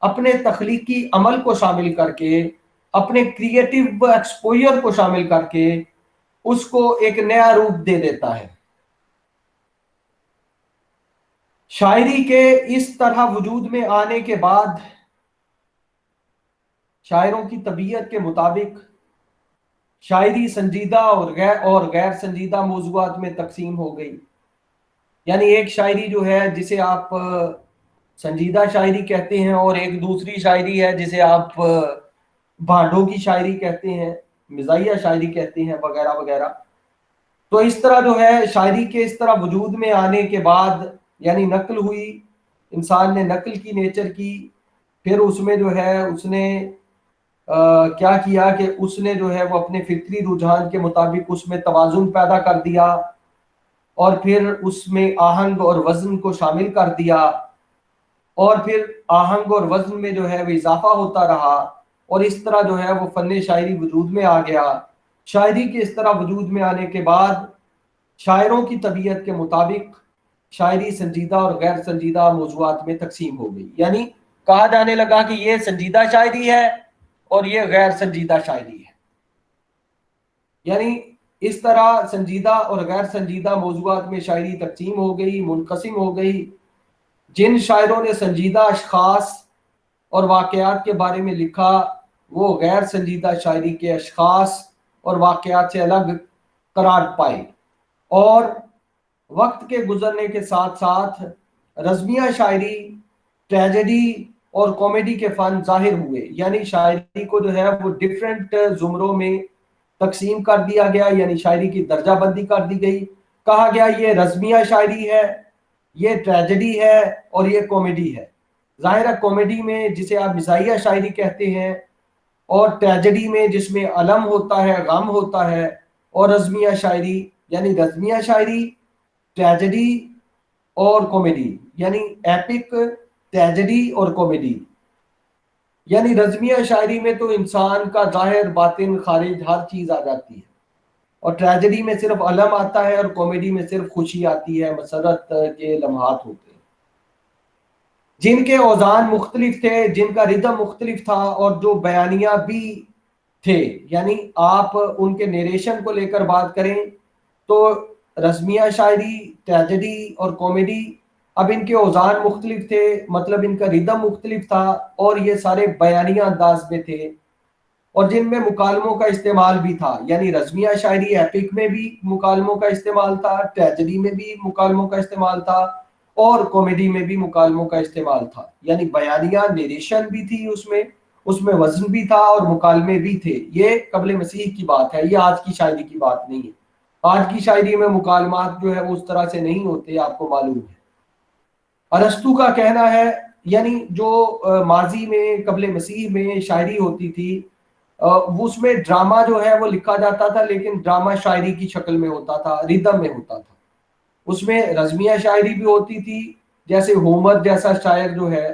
اپنے تخلیقی عمل کو شامل کر کے، اپنے کریٹیو ایکسپوئر کو شامل کر کے اس کو ایک نیا روپ دے دیتا ہے۔ شاعری کے اس طرح وجود میں آنے کے بعد شاعروں کی طبیعت کے مطابق شاعری سنجیدہ اور غیر سنجیدہ موضوعات میں تقسیم ہو گئی۔ یعنی ایک شاعری جو ہے جسے آپ سنجیدہ شاعری کہتے ہیں، اور ایک دوسری شاعری ہے جسے آپ بھانڈوں کی شاعری کہتے ہیں، مزاحیہ شاعری کہتے ہیں، وغیرہ وغیرہ۔ تو اس طرح جو ہے شاعری کے اس طرح وجود میں آنے کے بعد، یعنی نقل ہوئی، انسان نے نقل کی، نیچر کی، پھر اس میں جو ہے اس نے کیا کیا کہ اس نے جو ہے وہ اپنے فطری رجحان کے مطابق اس میں توازن پیدا کر دیا، اور پھر اس میں آہنگ اور وزن کو شامل کر دیا، اور پھر آہنگ اور وزن میں جو ہے وہ اضافہ ہوتا رہا، اور اس طرح جو ہے وہ فن شاعری وجود میں آ گیا۔ شاعری کے اس طرح وجود میں آنے کے بعد شاعروں کی طبیعت کے مطابق شاعری سنجیدہ اور غیر سنجیدہ موضوعات میں تقسیم ہو گئی، یعنی کہا جانے لگا کہ یہ سنجیدہ شاعری ہے اور یہ غیر سنجیدہ شاعری ہے۔ یعنی اس طرح سنجیدہ اور غیر سنجیدہ موضوعات میں شاعری تقسیم ہو گئی، منقسم ہو گئی۔ جن شاعروں نے سنجیدہ اشخاص اور واقعات کے بارے میں لکھا، وہ غیر سنجیدہ شاعری کے اشخاص اور واقعات سے الگ قرار پائے، اور وقت کے گزرنے کے ساتھ ساتھ رزمیہ شاعری، ٹریجڈی اور کامیڈی کے فن ظاہر ہوئے۔ یعنی شاعری کو جو ہے وہ ڈیفرنٹ زمروں میں تقسیم کر دیا گیا، یعنی شاعری کی درجہ بندی کر دی گئی۔ کہا گیا یہ رزمیہ شاعری ہے، یہ ٹریجڈی ہے، اور یہ کامیڈی ہے۔ ظاہر ہے کامیڈی میں جسے آپ مزاحیہ شاعری کہتے ہیں، اور ٹریجڈی میں جس میں الم ہوتا ہے، غم ہوتا ہے، اور رزمیہ شاعری یعنی رزمیہ شاعری، ٹریجڈی اور کامیڈی، یعنی ایپک، ٹریجڈی اور کامیڈی۔ یعنی رزمیہ شاعری میں تو انسان کا ظاہر باطن خارج ہر چیز آ جاتی ہے، اور ٹریجڈی میں صرف الم آتا ہے، اور کامیڈی میں صرف خوشی آتی ہے، مسرت کے لمحات ہوتے ہیں۔ جن کے اوزان مختلف تھے، جن کا ردم مختلف تھا، اور جو بیانیہ بھی تھے، یعنی آپ ان کے نیریشن کو لے کر بات کریں تو رزمیہ شاعری، ٹریجڈی اور کامیڈی، اب ان کے اوزان مختلف تھے، مطلب ان کا ردم مختلف تھا، اور یہ سارے بیانیہ انداز میں تھے، اور جن میں مکالموں کا استعمال بھی تھا۔ یعنی رزمیہ شاعری ایپک میں بھی مکالموں کا استعمال تھا، ٹریجڈی میں بھی مکالموں کا استعمال تھا، اور کامیڈی میں بھی مکالموں کا استعمال تھا۔ یعنی بیانیہ نیریشن بھی تھی، اس میں وزن بھی تھا، اور مکالمے بھی تھے۔ یہ قبل مسیح کی بات ہے، یہ آج کی شاعری کی بات نہیں ہے۔ آج کی شاعری میں مکالمات جو ہے اس طرح سے نہیں ہوتے، آپ کو معلوم ہے۔ ارسطو کا کہنا ہے یعنی جو ماضی میں قبل مسیح میں شاعری ہوتی تھی اس میں ڈرامہ جو ہے وہ لکھا جاتا تھا، لیکن ڈرامہ شاعری کی شکل میں ہوتا تھا، ریدم میں ہوتا تھا. اس میں رزمیہ شاعری بھی ہوتی تھی، جیسے ہومر جیسا شاعر جو ہے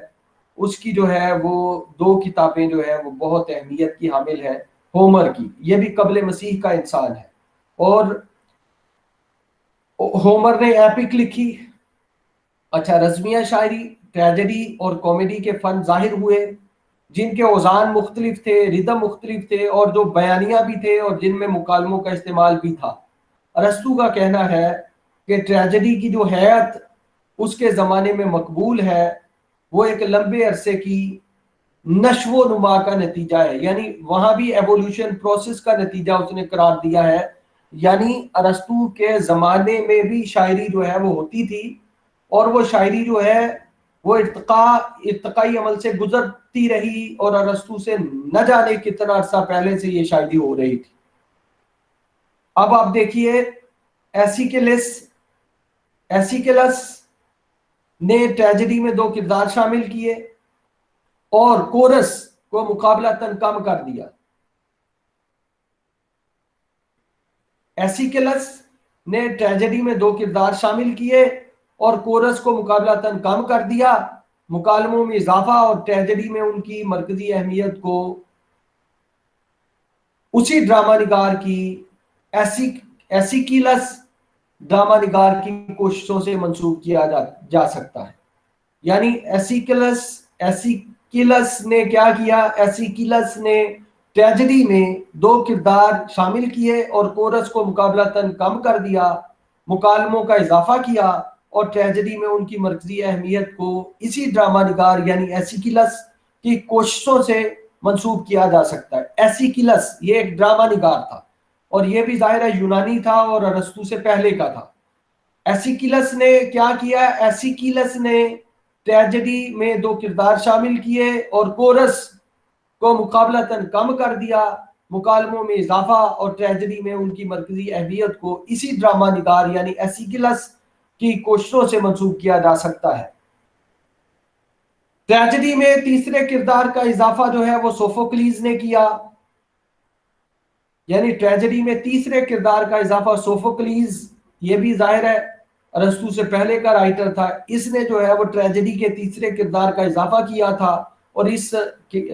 اس کی جو ہے وہ 2 کتابیں جو ہے وہ بہت اہمیت کی حامل ہے. ہومر کی، یہ بھی قبل مسیح کا انسان ہے، اور ہومر نے ایپک لکھی. اچھا، رزمیہ شاعری، ٹریجڈی اور کامیڈی کے فن ظاہر ہوئے جن کے اوزان مختلف تھے، ردم مختلف تھے، اور جو بیانیہ بھی تھے اور جن میں مکالموں کا استعمال بھی تھا. ارسطو کا کہنا ہے کہ ٹریجڈی کی جو حیت اس کے زمانے میں مقبول ہے وہ ایک لمبے عرصے کی نشو و نما کا نتیجہ ہے. یعنی وہاں بھی ایوولوشن پروسیس کا نتیجہ اس نے قرار دیا ہے. یعنی ارسطو کے زمانے میں بھی شاعری جو ہے وہ ہوتی تھی، اور وہ شاعری جو ہے وہ ارتقائی عمل سے گزرتی رہی، اور ارسطو سے نہ جانے کتنا عرصہ پہلے سے یہ شاعری ہو رہی تھی. اب آپ دیکھیے، ایسیکلس نے ٹریجڈی میں 2 کردار شامل کیے اور کورس کو مقابلتاً کم کر دیا. ایسیکلس نے ٹریجڈی میں 2 کردار شامل کیے اور کورس کو مقابلتاً کم کر دیا، مکالموں میں اضافہ اور ٹریجڈی میں ان کی مرکزی اہمیت کو اسی ڈرامہ نگار کی ایسیکلس ڈرامہ نگار کی کوششوں سے منسوب کیا جا سکتا ہے. یعنی ایسیکلس نے کیا کیا؟ ایسیکلس نے ٹریجڈی میں 2 کردار شامل کیے اور کورس کو مقابلتاً کم کر دیا، مکالموں کا اضافہ کیا، اور ٹریجڈی میں ان کی مرکزی اہمیت کو اسی ڈرامہ نگار یعنی ایسیکلس کی کوششوں سے منسوب کیا جا سکتا ہے. ایسیکلس یہ ایک ڈرامہ نگار تھا، اور یہ بھی ظاہر ہے یونانی تھا اور ارسطو سے پہلے کا تھا. ایسیکلس نے کیا کیا؟ ایسیکلس نے ٹریجڈی میں 2 کردار شامل کیے اور کورس کو مقابلتاً کم کر دیا، مکالموں میں اضافہ، اور ٹریجڈی میں ان کی مرکزی اہمیت کو اسی ڈرامہ نگار یعنی ایسیکلس کی کوششوں سے منسوب کیا جا سکتا ہے. ٹریجڈی میں تیسرے کردار کا اضافہ جو ہے وہ سوفوکلیز نے کیا. یعنی ٹریجڈی میں تیسرے کردار کا اضافہ سوفوکلیز، یہ بھی ظاہر ہے ارسطو سے پہلے کا رائٹر تھا، اس نے جو ہے وہ ٹریجڈی کے تیسرے کردار کا اضافہ کیا تھا، اور اس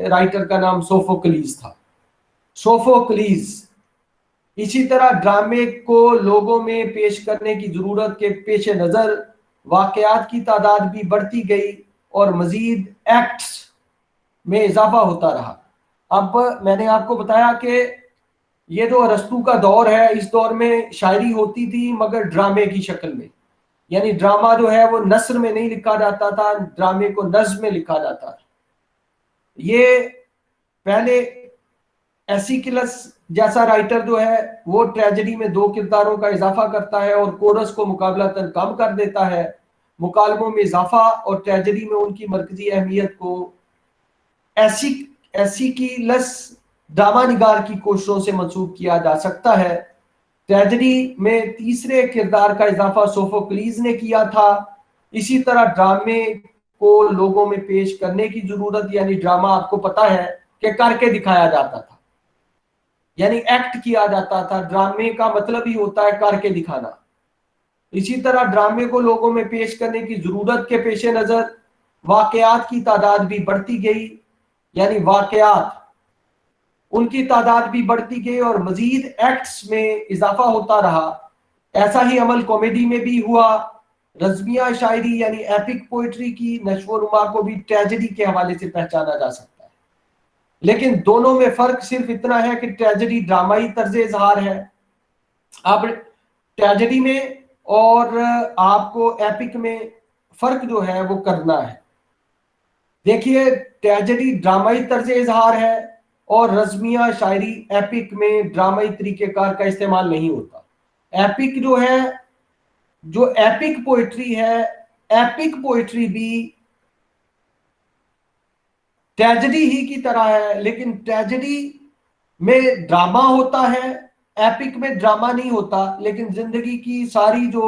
رائٹر کا نام سوفوکلیز تھا. سوفوکلیز. اسی طرح ڈرامے کو لوگوں میں پیش کرنے کی ضرورت کے پیش نظر واقعات کی تعداد بھی بڑھتی گئی اور مزید ایکٹس میں اضافہ ہوتا رہا. اب میں نے آپ کو بتایا کہ یہ جو ارسطو کا دور ہے، اس دور میں شاعری ہوتی تھی مگر ڈرامے کی شکل میں. یعنی ڈرامہ جو ہے وہ نثر میں نہیں لکھا جاتا تھا، ڈرامے کو نظم میں لکھا جاتا تھا. یہ پہلے ایسیکلس جیسا رائٹر جو ہے وہ ٹریجڈی میں 2 کرداروں کا اضافہ کرتا ہے اور کورس کو مقابلتاً کم کر دیتا ہے، مکالموں میں اضافہ اور ٹریجڈی میں ان کی مرکزی اہمیت کو ایسیکلس ڈرامہ نگار کی کوششوں سے منسوب کیا جا سکتا ہے. ٹریجڈی میں تیسرے کردار کا اضافہ سوفوکلیز نے کیا تھا. اسی طرح ڈرامے کو لوگوں میں پیش کرنے کی ضرورت، یعنی ڈرامہ آپ کو پتا ہے کہ کر کے دکھایا جاتا تھا، یعنی ایکٹ کیا جاتا تھا. ڈرامے کا مطلب ہی ہوتا ہے کر کے دکھانا. اسی طرح ڈرامے کو لوگوں میں پیش کرنے کی ضرورت کے پیش نظر واقعات کی تعداد بھی بڑھتی گئی، یعنی واقعات ان کی تعداد بھی بڑھتی گئی اور مزید ایکٹس میں اضافہ ہوتا رہا. ایسا ہی عمل کامیڈی میں بھی ہوا. رزمیہ شاعری یعنی ایپک پوئٹری کی نشو و نما کو بھی ٹریجڈی کے حوالے سے پہچانا جا سکتا ہے، لیکن دونوں میں فرق صرف اتنا ہے کہ ٹریجڈی ڈرامائی طرز اظہار ہے. اب ٹریجڈی میں اور آپ کو ایپک میں فرق جو ہے وہ کرنا ہے. دیکھیے، ٹریجڈی ڈرامائی طرز اظہار ہے اور رزمیہ شاعری ایپک میں ڈرامائی طریقہ کار کا استعمال نہیں ہوتا. ایپک جو ہے، جو ایپک پوئٹری ہے، ایپک پوئٹری بھی ٹریجڈی ہی کی طرح ہے، لیکن ٹریجڈی میں ڈرامہ ہوتا ہے، ایپک میں ڈرامہ نہیں ہوتا، لیکن زندگی کی ساری جو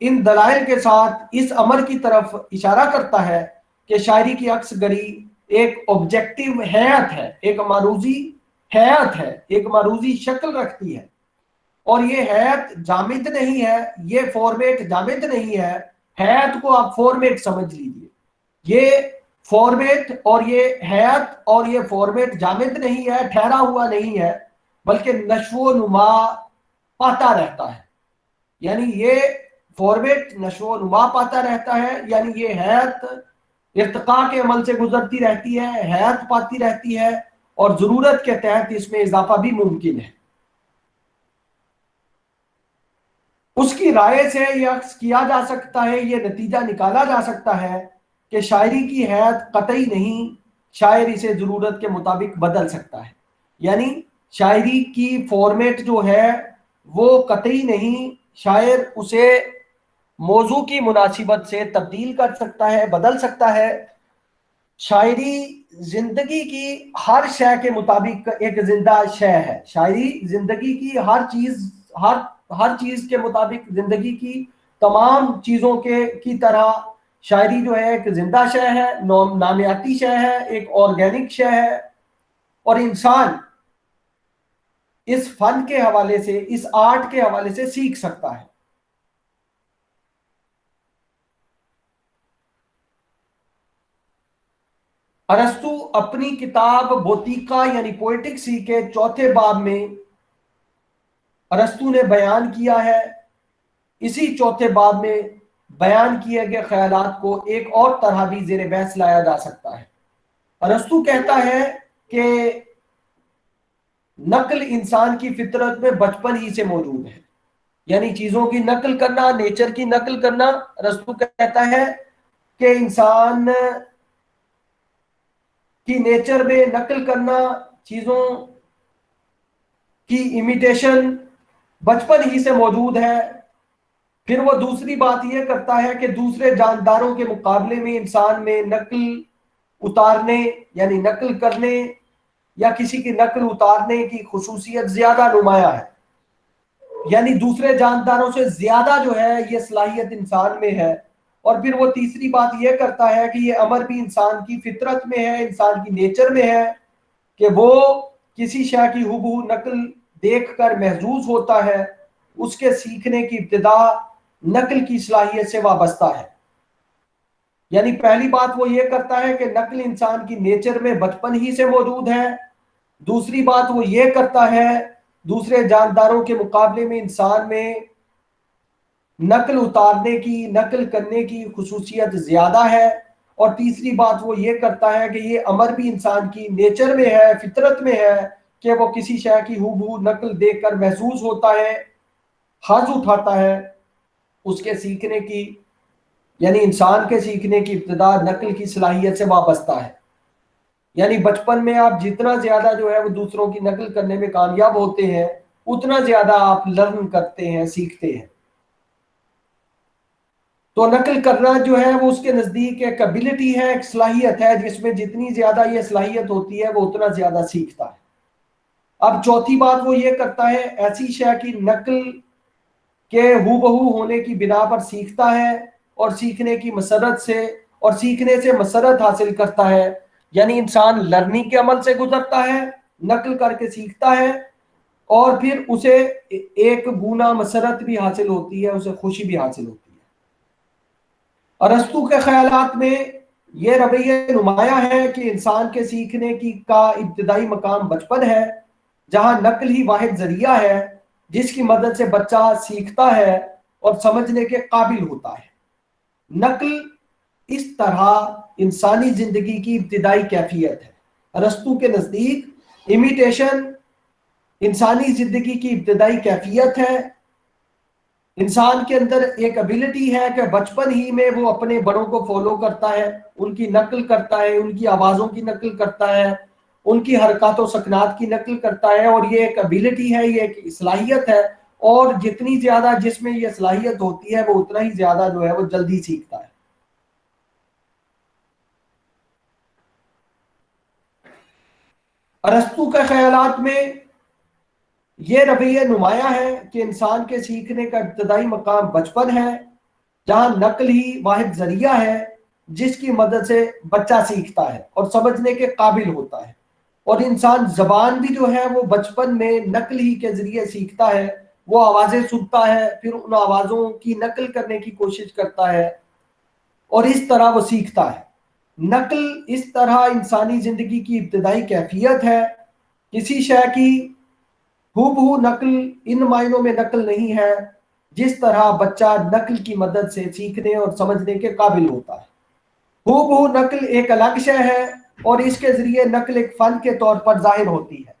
ان دلائل کے ساتھ اس امر کی طرف اشارہ کرتا ہے کہ شاعری کی عکس گری ایک آبجیکٹو حیت ہے، ایک معروضی حیت ہے، ایک معروضی شکل رکھتی ہے، اور یہ حیت جامد نہیں ہے، یہ فارمیٹ جامد نہیں ہے۔ حیت کو آپ فارمیٹ سمجھ لیجیے، یہ فارمیٹ اور یہ حیت اور یہ فارمیٹ جامد نہیں ہے، ٹھہرا ہوا نہیں ہے، بلکہ نشو و نما پاتا رہتا ہے۔ یعنی یہ فارمیٹ نشو و نما پاتا رہتا ہے، یعنی یہ حیت ارتقاء کے عمل سے گزرتی رہتی ہے، حیات پاتی رہتی ہے، اور ضرورت کے تحت اس میں اضافہ بھی ممکن ہے۔ اس کی رائے سے یہ عکس کیا جا سکتا ہے، یہ نتیجہ نکالا جا سکتا ہے کہ شاعری کی حیات قطعی نہیں، شاعر اسے ضرورت کے مطابق بدل سکتا ہے۔ یعنی شاعری کی فارمیٹ جو ہے وہ قطعی نہیں، شاعر اسے موضوع کی مناسبت سے تبدیل کر سکتا ہے، بدل سکتا ہے۔ شاعری زندگی کی ہر شے کے مطابق ایک زندہ شے ہے، شاعری زندگی کی ہر چیز کے مطابق، زندگی کی تمام چیزوں کی طرح شاعری جو ہے ایک زندہ شے ہے، نامیاتی شے ہے، ایک آرگینک شے ہے، اور انسان اس فن کے حوالے سے، اس آرٹ کے حوالے سے سیکھ سکتا ہے۔ ارسطو اپنی کتاب بوتیکا یعنی پوئٹکسی کے چوتھے باب میں ارسطو نے بیان کیا ہے، اسی چوتھے باب میں بیان کیے گئے خیالات کو ایک اور طرح بھی زیر بحث لایا جا سکتا ہے۔ ارسطو کہتا ہے کہ نقل انسان کی فطرت میں بچپن ہی سے موجود ہے، یعنی چیزوں کی نقل کرنا، نیچر کی نقل کرنا۔ ارسطو کہتا ہے کہ انسان کی نیچر میں نقل کرنا، چیزوں کی امیٹیشن بچپن ہی سے موجود ہے۔ پھر وہ دوسری بات یہ کرتا ہے کہ دوسرے جانداروں کے مقابلے میں انسان میں نقل اتارنے یعنی نقل کرنے یا کسی کی نقل اتارنے کی خصوصیت زیادہ نمایاں ہے، یعنی دوسرے جانداروں سے زیادہ جو ہے یہ صلاحیت انسان میں ہے۔ اور پھر وہ تیسری بات یہ کرتا ہے کہ یہ امر بھی انسان کی فطرت میں ہے، انسان کی نیچر میں ہے کہ وہ کسی شے کی ہو نقل دیکھ کر محظوظ ہوتا ہے، اس کے سیکھنے کی ابتدا نقل کی صلاحیت سے وابستہ ہے۔ یعنی پہلی بات وہ یہ کرتا ہے کہ نقل انسان کی نیچر میں بچپن ہی سے موجود ہے۔ دوسری بات وہ یہ کرتا ہے دوسرے جانداروں کے مقابلے میں انسان میں نقل اتارنے کی، نقل کرنے کی خصوصیت زیادہ ہے۔ اور تیسری بات وہ یہ کرتا ہے کہ یہ امر بھی انسان کی نیچر میں ہے، فطرت میں ہے کہ وہ کسی شے کی ہو نقل دیکھ کر محظوظ ہوتا ہے، حظ اٹھاتا ہے اس کے سیکھنے کی، یعنی انسان کے سیکھنے کی ابتدا نقل کی صلاحیت سے وابستہ ہے۔ یعنی بچپن میں آپ جتنا زیادہ جو ہے وہ دوسروں کی نقل کرنے میں کامیاب ہوتے ہیں، اتنا زیادہ آپ لرن کرتے ہیں، سیکھتے ہیں۔ تو نقل کرنا جو ہے وہ اس کے نزدیک ایک ایبلٹی ہے، ایک صلاحیت ہے، جس میں جتنی زیادہ یہ صلاحیت ہوتی ہے وہ اتنا زیادہ سیکھتا ہے۔ اب چوتھی بات وہ یہ کرتا ہے ایسی شے کی نقل کے ہو بہو ہونے کی بنا پر سیکھتا ہے، اور سیکھنے کی مسرت سے اور سیکھنے سے مسرت حاصل کرتا ہے، یعنی انسان لرننگ کے عمل سے گزرتا ہے، نقل کر کے سیکھتا ہے، اور پھر اسے ایک گنا مسرت بھی حاصل ہوتی ہے، اسے خوشی بھی حاصل ہوتی ہے۔ ارسطو کے خیالات میں یہ رویہ نمایاں ہے کہ انسان کے سیکھنے کا ابتدائی مقام بچپن ہے، جہاں نقل ہی واحد ذریعہ ہے جس کی مدد سے بچہ سیکھتا ہے اور سمجھنے کے قابل ہوتا ہے۔ نقل اس طرح انسانی زندگی کی ابتدائی کیفیت ہے۔ ارسطو کے نزدیک امیٹیشن انسانی زندگی کی ابتدائی کیفیت ہے۔ انسان کے اندر ایک ایبلٹی ہے کہ بچپن ہی میں وہ اپنے بڑوں کو فالو کرتا ہے، ان کی نقل کرتا ہے، ان کی آوازوں کی نقل کرتا ہے، ان کی حرکات و سکنات کی نقل کرتا ہے، اور یہ ایک ایبلٹی ہے، یہ ایک صلاحیت ہے، اور جتنی زیادہ جس میں یہ صلاحیت ہوتی ہے وہ اتنا ہی زیادہ جو ہے وہ جلدی سیکھتا ہے۔ ارسطو کے خیالات میں یہ رویہ نمایاں ہے کہ انسان کے سیکھنے کا ابتدائی مقام بچپن ہے، جہاں نقل ہی واحد ذریعہ ہے جس کی مدد سے بچہ سیکھتا ہے اور سمجھنے کے قابل ہوتا ہے. اور انسان زبان بھی جو ہے وہ بچپن میں نقل ہی کے ذریعے سیکھتا ہے. وہ آوازیں سنتا ہے، پھر ان آوازوں کی نقل کرنے کی کوشش کرتا ہے اور اس طرح وہ سیکھتا ہے. نقل اس طرح انسانی زندگی کی ابتدائی کیفیت ہے. کسی شے کی ہو بہو نقل ان معنوں میں نقل نہیں ہے جس طرح بچہ نقل کی مدد سے سیکھنے اور سمجھنے کے قابل ہوتا ہے. ہو بہو نقل ایک الگ شے ہے اور اس کے ذریعے نقل ایک فن کے طور پر ظاہر ہوتی ہے.